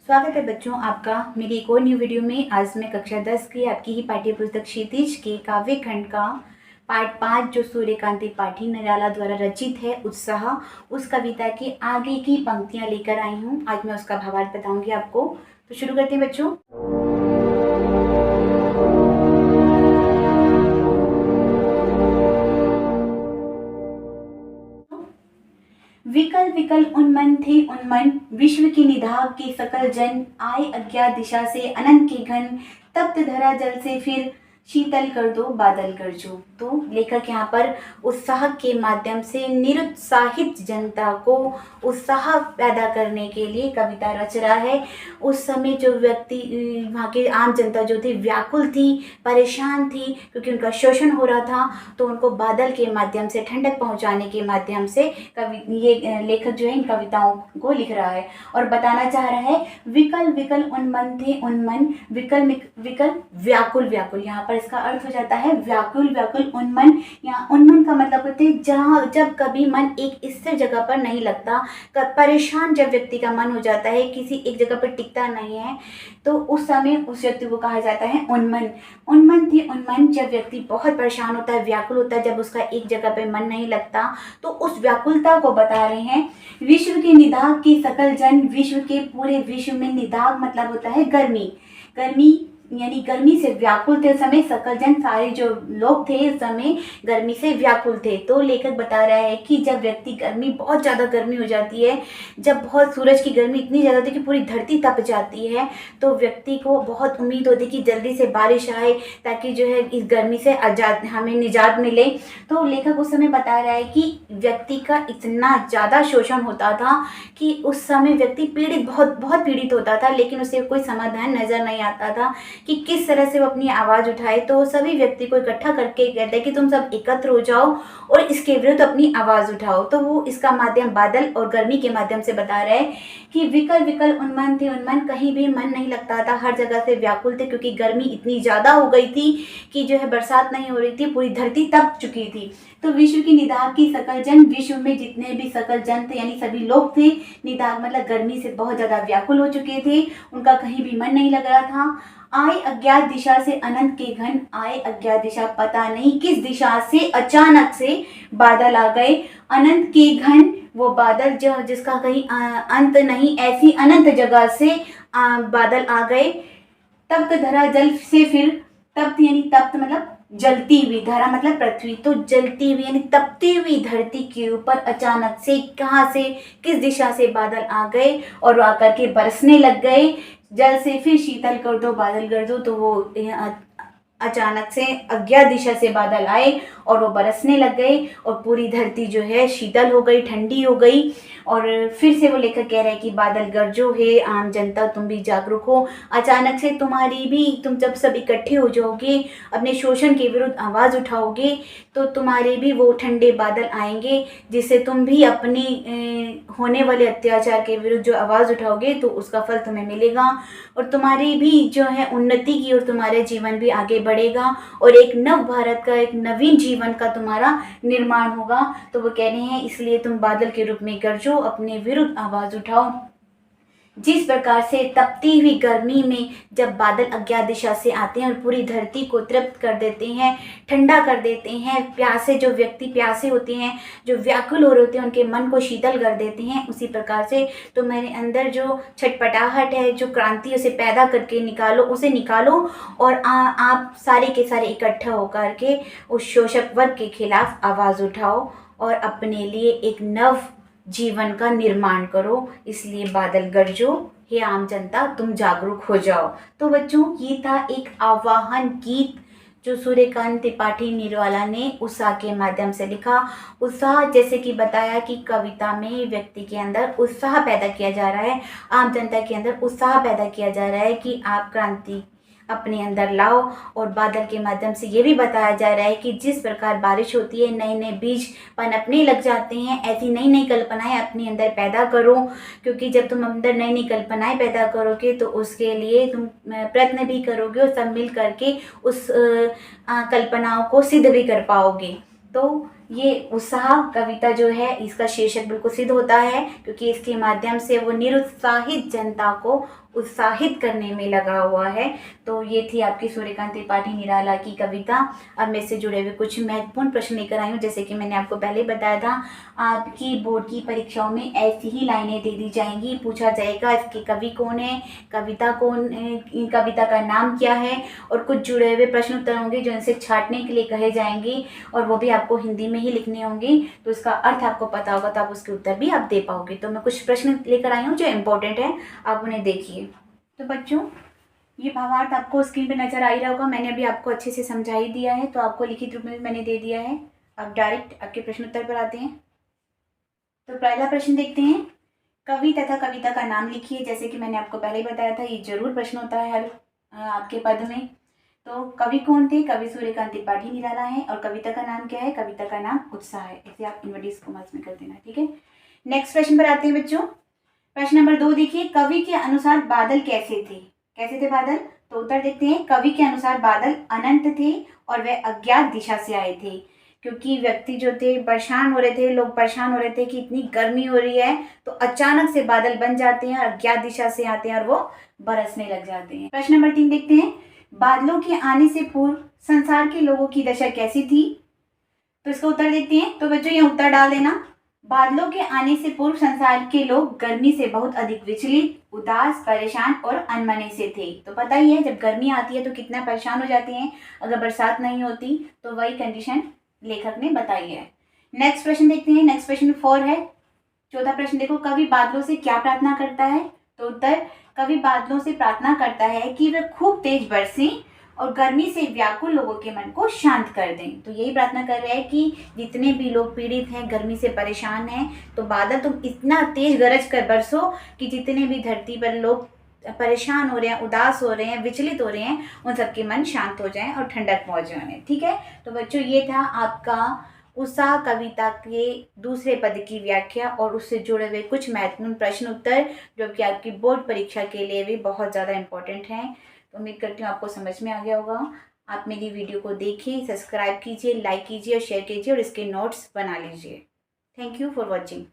स्वागत है बच्चों आपका मेरी एक और न्यू वीडियो में। आज मैं कक्षा 10 की आपकी ही पाठ्य पुस्तक क्षितिज के काव्य खंड का पाठ 5 जो सूर्यकांत त्रिपाठी निराला द्वारा रचित है उत्साह, उस कविता के आगे की पंक्तियां लेकर आई हूँ। आज मैं उसका भावार्थ बताऊंगी आपको। तो शुरू करते हैं बच्चों। विकल विकल उन्मन थे उन्मन, विश्व के निधाग के सकल जन, आए अज्ञात दिशा से अनंत के घन, तप्त धरा जल से फिर शीतल कर दो बादल गरजो। तो लेखक यहाँ पर उत्साह के माध्यम से निरुत्साहित जनता को उत्साह पैदा करने के लिए कविता रच रहा है। उस समय जो व्यक्ति, वहाँ की आम जनता जो थी व्याकुल थी, परेशान थी, क्योंकि उनका शोषण हो रहा था। तो उनको बादल के माध्यम से ठंडक पहुँचाने के माध्यम से ये लेखक जो है इन कविताओं को लिख रहा है और बताना चाह रहा है विकल विकल उन्मन थे उन्मन, विकल विकल व्याकुल व्याकुल। यहाँ पर इसका अर्थ हो जाता है व्याकुल व्याकुल उन्मन। यहाँ उन्मन का मतलब होता है जहाँ जब कभी मन एक स्थिर जगह पर नहीं लगता, परेशान जब व्यक्ति का मन हो जाता है, किसी एक जगह पर टिकता नहीं है, तो उस समय उस व्यक्ति को कहा जाता है उन्मन। उन्मन थी उन्मन, जब व्यक्ति बहुत परेशान होता है, व्याकुल होता है, जब उसका एक जगह पे मन नहीं लगता, तो उस व्याकुलता को बता रहे हैं। विश्व के निदाग के सकल जन, विश्व के पूरे विश्व में, निदाग मतलब होता है गर्मी, गर्मी यानी गर्मी से व्याकुल थे उस समय सकल जन, सारे जो लोग थे उस समय गर्मी से व्याकुल थे। तो लेखक बता रहा है कि जब व्यक्ति गर्मी, बहुत ज़्यादा गर्मी हो जाती है, जब बहुत सूरज की गर्मी इतनी ज़्यादा होती है कि पूरी धरती तप जाती है, तो व्यक्ति को बहुत उम्मीद होती है कि जल्दी से बारिश आए ताकि जो है इस गर्मी से हमें निजात मिले। तो लेखक उस समय बता रहा है कि व्यक्ति का इतना ज़्यादा शोषण होता था कि उस समय व्यक्ति पीड़ित, बहुत बहुत पीड़ित होता था, लेकिन उसे कोई समाधान नज़र नहीं आता था कि किस तरह से वो अपनी आवाज़ उठाए। तो सभी व्यक्ति को इकट्ठा करके कहते हैं कि तुम सब एकत्र हो जाओ और इसके विरुद्ध अपनी आवाज़ उठाओ। तो वो इसका माध्यम बादल और गर्मी के माध्यम से बता रहा है कि विकल विकल उन्मन थे उन्मन, कहीं भी मन नहीं लगता था, हर जगह से व्याकुल थे, क्योंकि गर्मी इतनी ज़्यादा हो गई थी कि जो है बरसात नहीं हो रही थी, पूरी धरती तप चुकी थी। तो विश्व की निदाग की सकल जन, विश्व में जितने भी सकल जन थे यानी सभी लोग थे, निदाग मतलब गर्मी से बहुत ज़्यादा व्याकुल हो चुके थे, उनका कहीं भी मन नहीं लग रहा था। आए अज्ञात दिशा से अनंत के घन, आए अज्ञात दिशा, पता नहीं किस दिशा से अचानक से बादल आ गए। अनंत के घन, वो बादल जो जिसका कहीं अंत नहीं, ऐसी अनंत जगह से बादल आ गए। तप्त धरा जल से फिर, तप्त यानी तप्त मतलब जलती हुई, धरा मतलब पृथ्वी, तो जलती हुई यानी तपती हुई धरती के ऊपर अचानक से कहाँ से, किस दिशा से बादल आ गए और वो आकर के बरसने लग गए। जल से फिर शीतल कर दो बादल कर दो, तो वो अचानक से अज्ञात दिशा से बादल आए और वो बरसने लग गए और पूरी धरती जो है शीतल हो गई, ठंडी हो गई। और फिर से वो लेखक कह रहे हैं कि बादल गरजो है आम जनता, तुम भी जागरूक हो। अचानक से तुम्हारी भी, तुम जब सब इकट्ठे हो जाओगे, अपने शोषण के विरुद्ध आवाज़ उठाओगे, तो तुम्हारे भी वो ठंडे बादल आएंगे, जिससे तुम भी अपनी होने वाले अत्याचार के विरुद्ध जो आवाज़ उठाओगे तो उसका फल तुम्हें मिलेगा और तुम्हारी भी जो है उन्नति की और तुम्हारे जीवन भी आगे बढ़ेगा और एक नव भारत का, एक नवीन जीवन का तुम्हारा निर्माण होगा। तो वो कह रहे हैं इसलिए तुम बादल के रूप में गरजो, अपने विरुद्ध आवाज़ उठाओ। जिस प्रकार से तपती हुई गर्मी में जब बादल अज्ञात दिशा से आते हैं और पूरी धरती को तृप्त कर देते हैं, ठंडा कर देते हैं, प्यासे जो व्यक्ति प्यासे होते हैं, जो व्याकुल हो रहे होते हैं, उनके मन को शीतल कर देते हैं, उसी प्रकार से तो मेरे अंदर जो छटपटाहट है, जो क्रांति, उसे पैदा करके निकालो, उसे निकालो और आप सारे के सारे इकट्ठा होकर के उस शोषक वर्ग के खिलाफ आवाज़ उठाओ और अपने लिए एक नव जीवन का निर्माण करो। इसलिए बादल गरजो, हे आम जनता तुम जागरूक हो जाओ। तो बच्चों ये था एक आवाहन गीत जो सूर्यकांत त्रिपाठी निराला ने उत्साह के माध्यम से लिखा। उत्साह जैसे कि बताया कि कविता में व्यक्ति के अंदर उत्साह पैदा किया जा रहा है, आम जनता के अंदर उत्साह पैदा किया जा रहा है कि आप क्रांति अपने अंदर लाओ। और बादल के माध्यम से ये भी बताया जा रहा है कि जिस प्रकार बारिश होती है, नए नए बीज पनपने लग जाते हैं, ऐसी नई नई कल्पनाएं अपने अंदर पैदा करो, क्योंकि जब तुम अंदर नई नई कल्पनाएं पैदा करोगे तो उसके लिए तुम प्रयत्न भी करोगे और सब मिल करके उस कल्पनाओं को सिद्ध भी कर पाओगे। तो ये उत्साह कविता जो है इसका शीर्षक बिल्कुल सिद्ध होता है, क्योंकि इसके माध्यम से वो निरुत्साहित जनता को उत्साहित करने में लगा हुआ है। तो ये थी आपकी सूर्यकांत त्रिपाठी निराला की कविता। अब मैं इससे जुड़े हुए कुछ महत्वपूर्ण प्रश्न लेकर आई हूँ। जैसे कि मैंने आपको पहले बताया था, आपकी बोर्ड की परीक्षाओं में ऐसी ही लाइनें दे दी जाएंगी, पूछा जाएगा इसके कवि कौन है, कविता कौन है, कविता का नाम क्या है, और कुछ जुड़े हुए प्रश्न उत्तर होंगे जो इनसे छांटने के लिए कहे जाएंगे, और वो भी आपको हिंदी में ही लिखने होंगे। तो इसका अर्थ आपको पता होगा तो आप उसके उत्तर भी आप दे पाओगे। तो मैं कुछ प्रश्न लेकर आई हूँ जो इम्पोर्टेंट है, आप उन्हें देखिए। तो बच्चों, ये भावार्थ आपको स्क्रीन पे नजर आ ही रहा होगा। मैंने अभी आपको अच्छे से समझा ही दिया है, तो आपको लिखित रूप में भी मैंने दे दिया है। अब डायरेक्ट आपके प्रश्न उत्तर पर आते हैं। तो पहला प्रश्न देखते हैं, कवि तथा कविता का नाम लिखिए। जैसे कि मैंने आपको पहले ही बताया था, ये जरूर प्रश्न होता है हर आपके पद में। तो कवि कौन थे? कवि सूर्यकांत त्रिपाठी निराला है। और कविता का नाम क्या है? कविता का नाम उत्साह है। इसे आप इन्वर्टिस कॉमास में कर देना, ठीक है। नेक्स्ट प्रश्न पर आते हैं बच्चों। प्रश्न नंबर 2 देखिए, कवि के अनुसार बादल कैसे थे? कैसे थे बादल? तो उत्तर देखते हैं, कवि के अनुसार बादल अनंत थे और वे अज्ञात दिशा से आए थे। क्योंकि व्यक्ति जो थे परेशान हो रहे थे, लोग परेशान हो रहे थे कि इतनी गर्मी हो रही है, तो अचानक से बादल बन जाते हैं, अज्ञात दिशा से आते हैं और वो बरसने लग जाते हैं। प्रश्न नंबर 3 देखते हैं, बादलों के आने से पूर्व संसार के लोगों की दशा कैसी थी? तो इसका उत्तर देखते हैं। तो बच्चों, ये उत्तर डाल देना। बादलों के आने से पूर्व संसार के लोग गर्मी से बहुत अधिक विचलित, उदास, परेशान और अनमने से थे। तो पता ही है, जब गर्मी आती है तो कितना परेशान हो जाते हैं। अगर बरसात नहीं होती तो वही कंडीशन लेखक ने बताई है। नेक्स्ट प्रश्न देखते हैं। नेक्स्ट प्रश्न 4 है। चौथा प्रश्न देखो, कवि बादलों से क्या प्रार्थना करता है? तो उत्तर, कवि बादलों से प्रार्थना करता है कि वे खूब तेज बरसें और गर्मी से व्याकुल लोगों के मन को शांत कर दें। तो यही प्रार्थना कर रहे हैं कि जितने भी लोग पीड़ित हैं, गर्मी से परेशान हैं, तो बादल तुम इतना तेज गरज कर बरसो कि जितने भी धरती पर लोग परेशान हो रहे हैं, उदास हो रहे हैं, विचलित हो रहे हैं, उन सबके मन शांत हो जाएं और ठंडक पहुंच जाए। ठीक है। तो बच्चों, ये था आपका उत्साह कविता के दूसरे पद की व्याख्या और उससे जुड़े हुए कुछ महत्वपूर्ण प्रश्न उत्तर, जो कि आपकी बोर्ड परीक्षा के लिए भी बहुत ज़्यादा इम्पोर्टेंट हैं। तो उम्मीद करती हूँ आपको समझ में आ गया होगा। आप मेरी वीडियो को देखिए, सब्सक्राइब कीजिए, लाइक कीजिए और शेयर कीजिए और इसके नोट्स बना लीजिए। Thank you for watching.